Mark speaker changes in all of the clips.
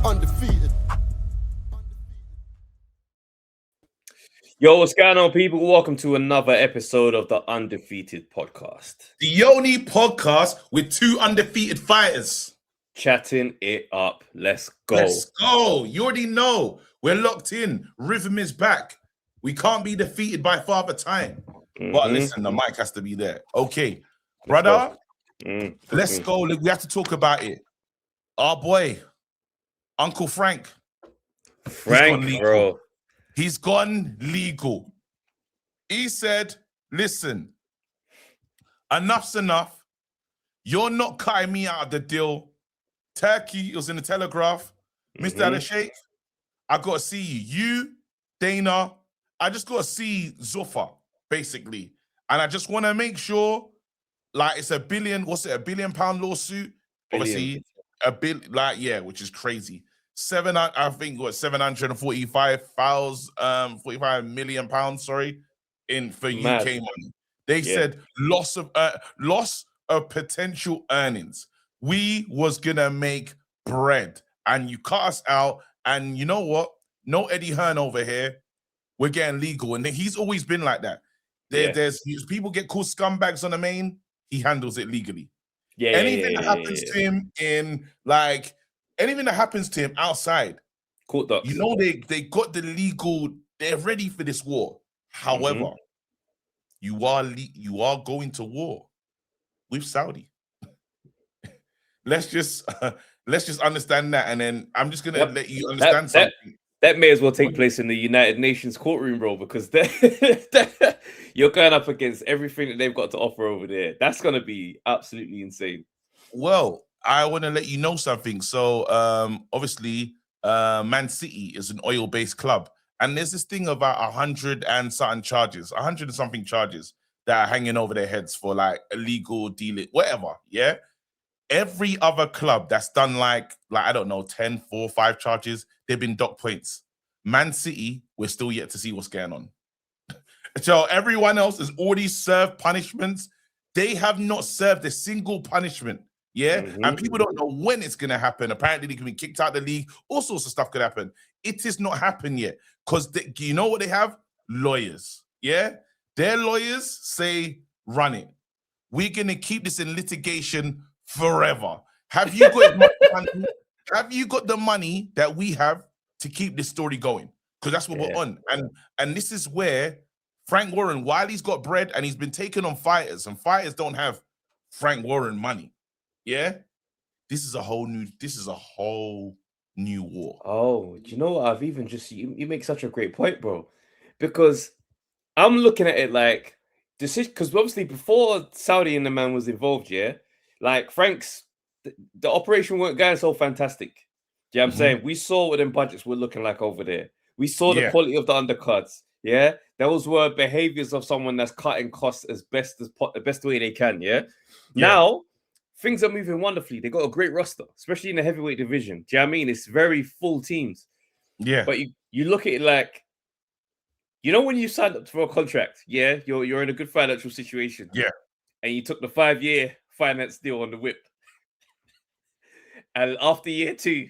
Speaker 1: Undefeated.
Speaker 2: Yo, what's going on, people? Welcome to another episode of the Undefeated podcast.
Speaker 3: The only podcast with two undefeated fighters.
Speaker 2: Chatting it up. Let's go.
Speaker 3: Let's go. You already know. We're locked in. Rhythm is back. We can't be defeated by Father Time. But listen, the mic has to be there. Okay, brother, let's go. Look, we have to talk about it. Our boy, Uncle Frank.
Speaker 2: Bro.
Speaker 3: He's gone legal. He said, listen, enough's enough. You're not cutting me out of the deal. Turkey, it was in the Telegraph. Mr. Al-Sheikh, I got to see you. You, Dana, I just got to see Zuffa, basically. And I just want to make sure, like, it's $1 billion, what's it, £1 billion lawsuit? Obviously, which is crazy. I think what 45 million pounds, sorry, for UK money. They said loss of potential earnings. We was gonna make bread, and you cut us out. And you know what? No Eddie Hearn over here. We're getting legal, and he's always been like that. There's people get called scumbags on the main. He handles it legally. Anything that happens to him in like. Anything that happens to him outside,
Speaker 2: court docs.
Speaker 3: You know they got the legal. They're ready for this war. However, you are going to war with Saudi. let's just understand that, and then I'm just gonna let you understand something.
Speaker 2: That may as well take place in the United Nations courtroom, bro, because you're going up against everything that they've got to offer over there. That's gonna be absolutely insane.
Speaker 3: Well, I want to let you know something. So, obviously, Man City is an oil-based club, and there's this thing about 100 and something charges that are hanging over their heads for like illegal dealing, whatever. Yeah, every other club that's done like I don't know, 10, 4, 5 charges, they've been docked points. Man City, we're still yet to see what's going on. So everyone else has already served punishments. They have not served a single punishment. Yeah, and people don't know when it's gonna happen. Apparently, they can be kicked out of the league. All sorts of stuff could happen. It has not happened yet because you know what they have? Lawyers. Yeah, their lawyers say run it. We're gonna keep this in litigation forever. Have you got money? Have you got the money that we have to keep this story going? Because that's what we're on. And this is where Frank Warren, while he's got bread and he's been taking on fighters, and fighters don't have Frank Warren money. Yeah, this is a whole new war.
Speaker 2: Oh, do you know what? I've even just you make such a great point, bro, because I'm looking at it like this is because obviously before Saudi and the man was involved, like Frank's the operation weren't going so fantastic. Do you know what I'm saying? We saw what them budgets were looking like over there. We saw the quality of the undercuts. Yeah, those were behaviors of someone that's cutting costs the best way they can. Now. Things are moving wonderfully. They got a great roster, especially in the heavyweight division. Do you know what I mean? It's very full teams.
Speaker 3: Yeah.
Speaker 2: But you look at it like, you know, when you signed up for a contract, you're in a good financial situation.
Speaker 3: Yeah.
Speaker 2: And you took the 5-year finance deal on the whip. And after year 2,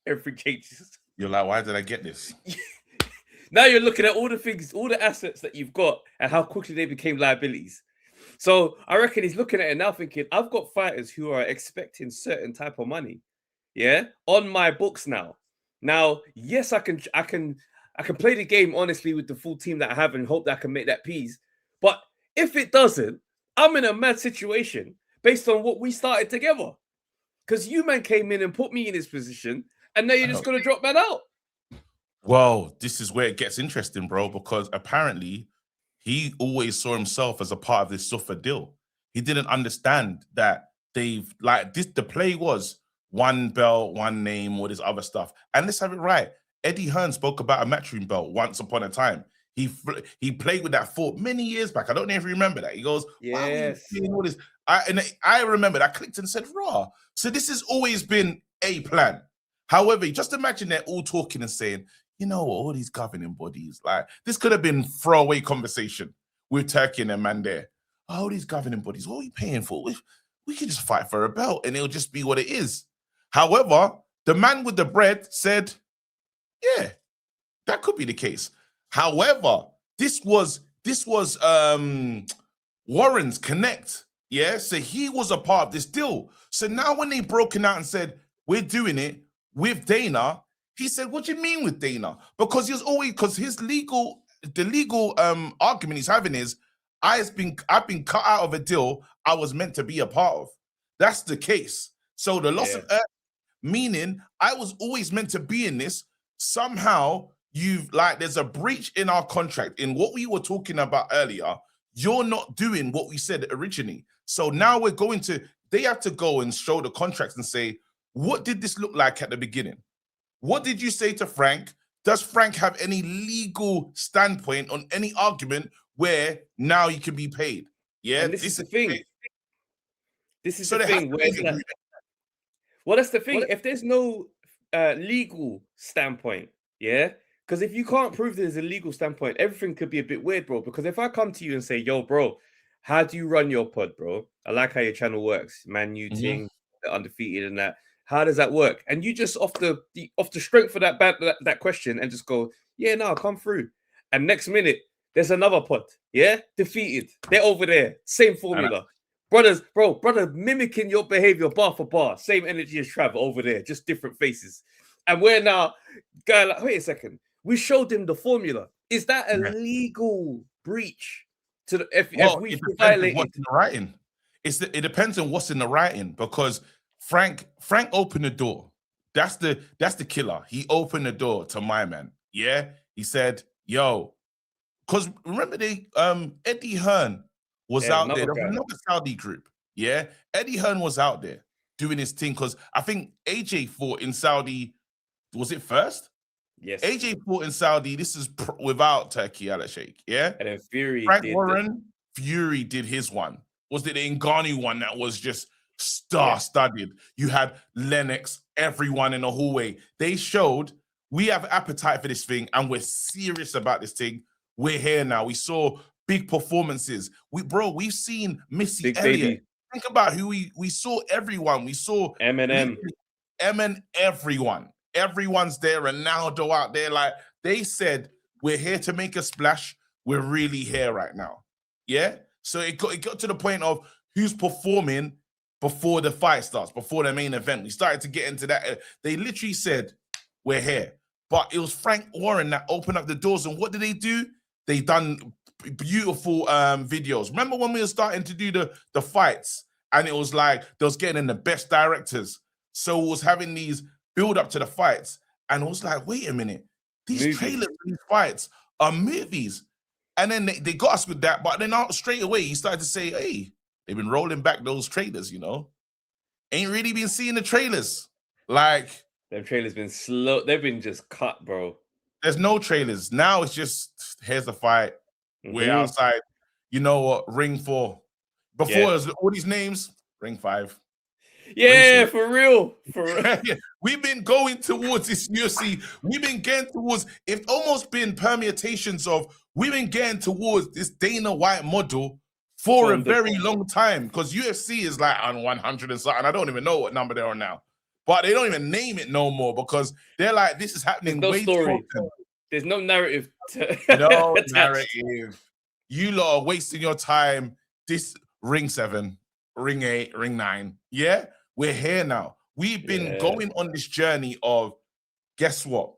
Speaker 2: everything changes.
Speaker 3: You're like, why did I get this?
Speaker 2: Now you're looking at all the things, all the assets that you've got and how quickly they became liabilities. So I reckon he's looking at it now thinking, I've got fighters who are expecting certain type of money, on my books now. Now, yes, I can play the game honestly with the full team that I have and hope that I can make that piece. But if it doesn't, I'm in a mad situation based on what we started together. Because you man came in and put me in this position, and now you're just going to drop man out.
Speaker 3: Well, this is where it gets interesting, bro, because apparently he always saw himself as a part of this Zuffa deal. He didn't understand that the play was one belt, one name, all this other stuff. And let's have it right. Eddie Hearn spoke about a matchroom belt once upon a time. He played with that thought many years back. I don't know if you remember that. He goes,
Speaker 2: yes.
Speaker 3: All this? I remember that. I clicked and said, raw. So this has always been a plan. However, just imagine they're all talking and saying, you know, all these governing bodies, like this could have been throwaway conversation with Turkey and a man there. Oh, these governing bodies, what are we paying for? We can just fight for a belt and it'll just be what it is. However, The man with the bread said, yeah, that could be the case. However, this was Warren's connect. Yeah. So he was a part of this deal. So now when they broken out and said, we're doing it with Dana, he said, what do you mean with Dana? Because his legal argument he's having is I've been cut out of a deal I was meant to be a part of. That's the case. So the loss of meaning I was always meant to be in this. Somehow there's a breach in our contract in what we were talking about earlier. You're not doing what we said originally. So now they have to go and show the contracts and say, what did this look like at the beginning? What did you say to Frank? Does Frank have any legal standpoint on any argument where now he can be paid? Yeah,
Speaker 2: and this is the thing. This is the thing. Well, that's the thing. If there's no legal standpoint, yeah, because if you can't prove there's a legal standpoint, everything could be a bit weird, bro. Because if I come to you and say, yo, bro, how do you run your pod, bro? I like how your channel works, man, new thing, the Undefeated and that. How does that work? And you just off the strength of that question and just go, yeah, no, come through. And next minute, there's another pod, yeah, defeated. They're over there, same formula. Brother, mimicking your behavior bar for bar, same energy as Trav over there, just different faces. And we're now, guy, like, wait a second, we showed him the formula. Is that a legal breach? It
Speaker 3: depends what's in the writing. It depends on what's in the writing because Frank opened the door. That's the killer. He opened the door to my man. Yeah, he said, "Yo," because remember Eddie Hearn was out there. There was another Saudi group. Yeah, Eddie Hearn was out there doing his thing because I think AJ fought in Saudi. Was it first?
Speaker 2: Yes.
Speaker 3: AJ fought in Saudi. This is without Turkey Al Sheikh. Yeah.
Speaker 2: And then Fury
Speaker 3: did his one. Was it the Ngannou one that was just star-studded? You had Lennox, everyone in the hallway. They showed we have appetite for this thing and we're serious about this thing. We're here now. We saw big performances. We've seen Missy
Speaker 2: Big
Speaker 3: Elliott.
Speaker 2: baby.
Speaker 3: Think about who we saw everyone. We saw
Speaker 2: Eminem,
Speaker 3: everyone. Everyone's there. Ronaldo out there. Like they said, we're here to make a splash. We're really here right now. Yeah. So it got to the point of who's performing before the fight starts, before the main event. We started to get into that. They literally said, we're here. But it was Frank Warren that opened up the doors. And what did they do? They done beautiful videos. Remember when we were starting to do the fights and it was like they was getting in the best directors. So it was having these build up to the fights. And it was like, wait a minute, these trailers for these fights are movies. And then they got us with that. But then straight away, he started to say, hey, they've been rolling back those trailers, you know. Ain't really been seeing the trailers. Like,
Speaker 2: them trailers been slow. They've been just cut, bro.
Speaker 3: There's no trailers. Now it's just, here's the fight. We're outside. You know what? Ring 4. Before it was all these names, Ring 5.
Speaker 2: Yeah, for real.
Speaker 3: We've been going towards this UFC. We've been getting towards, it's almost been permutations of, we've been getting towards this Dana White model for a very long time. Because UFC is like on 100 and something. I don't even know what number they're on now. But they don't even name it no more because they're like, this is happening way too often.
Speaker 2: There's no narrative.
Speaker 3: No narrative. You lot are wasting your time. This Ring 7, Ring 8, Ring 9. Yeah, we're here now. We've been going on this journey of, guess what?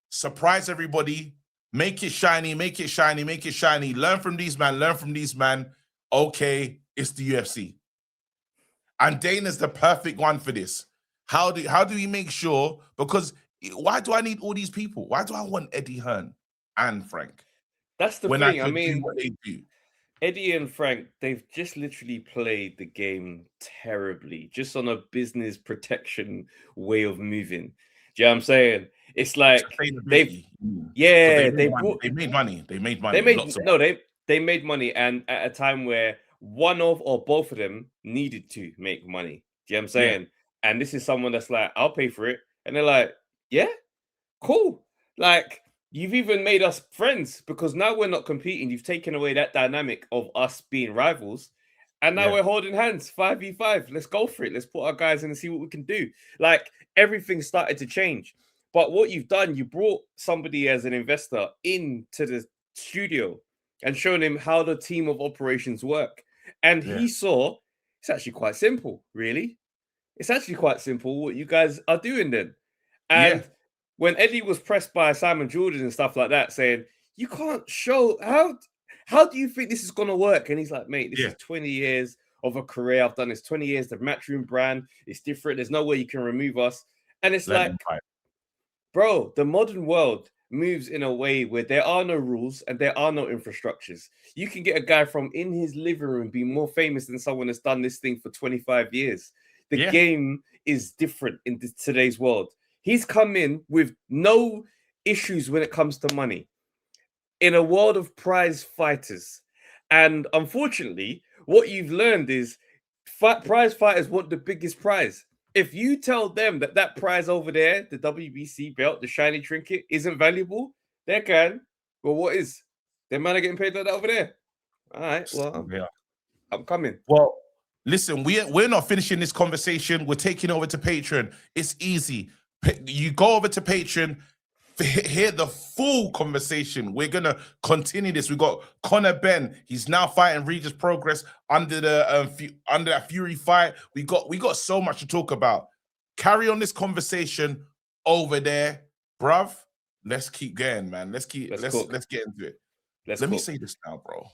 Speaker 3: Surprise everybody. Make it shiny, make it shiny, make it shiny. Learn from these man. Okay, it's the UFC. And Dana's the perfect one for this. How do we make sure? Because why do I need all these people? Why do I want Eddie Hearn and Frank?
Speaker 2: That's the thing. I mean,
Speaker 3: what they do.
Speaker 2: Eddie and Frank, they've just literally played the game terribly, just on a business protection way of moving. Do you know what I'm saying? It's like they made money. They made money, and at a time where one of or both of them needed to make money. Do you know what I'm saying? And this is someone that's like, I'll pay for it. And they're like, yeah, cool. Like, you've even made us friends because now we're not competing. You've taken away that dynamic of us being rivals. And now
Speaker 3: Yeah.
Speaker 2: we're holding hands, 5v5. Let's go for it. Let's put our guys in and see what we can do. Like, everything started to change. But what you've done, you brought somebody as an investor into the studio and shown him how the team of operations work. And
Speaker 3: Yeah.
Speaker 2: he saw it's actually quite simple, really. It's actually quite simple what you guys are doing then.
Speaker 3: Yeah.
Speaker 2: And when Eddie was pressed by Simon Jordan and stuff like that, saying, you can't show how do you think this is gonna work? And he's like, mate, this
Speaker 3: Yeah.
Speaker 2: is 20 years of a career. I've done this 20 years. The Matchroom brand is different. There's no way you can remove us. And it's
Speaker 3: Let
Speaker 2: like,
Speaker 3: them fight.
Speaker 2: bro, the modern world moves in a way where there are no rules and there are no infrastructures. You can get a guy from in his living room be more famous than someone that's done this thing for 25 years. The
Speaker 3: Yeah.
Speaker 2: game is different in today's world. He's come in with no issues when it comes to money in a world of prize fighters. And unfortunately, what you've learned is prize fighters want the biggest prize. If you tell them that that prize over there, the WBC belt, the shiny trinket, isn't valuable, they can. Well, what is? Their man are getting paid like that over there. All right, well,
Speaker 3: Yeah.
Speaker 2: I'm coming.
Speaker 3: Well, listen, we're not finishing this conversation. We're taking over to Patreon. It's easy. You go over to Patreon, hear the full conversation. We're gonna continue this. We got Conor Ben. He's now fighting Regis Progress under the under that Fury fight. We got so much to talk about. Carry on this conversation over there, bruv. Let's keep going, man. Let's get into it. Let me say this now, bro.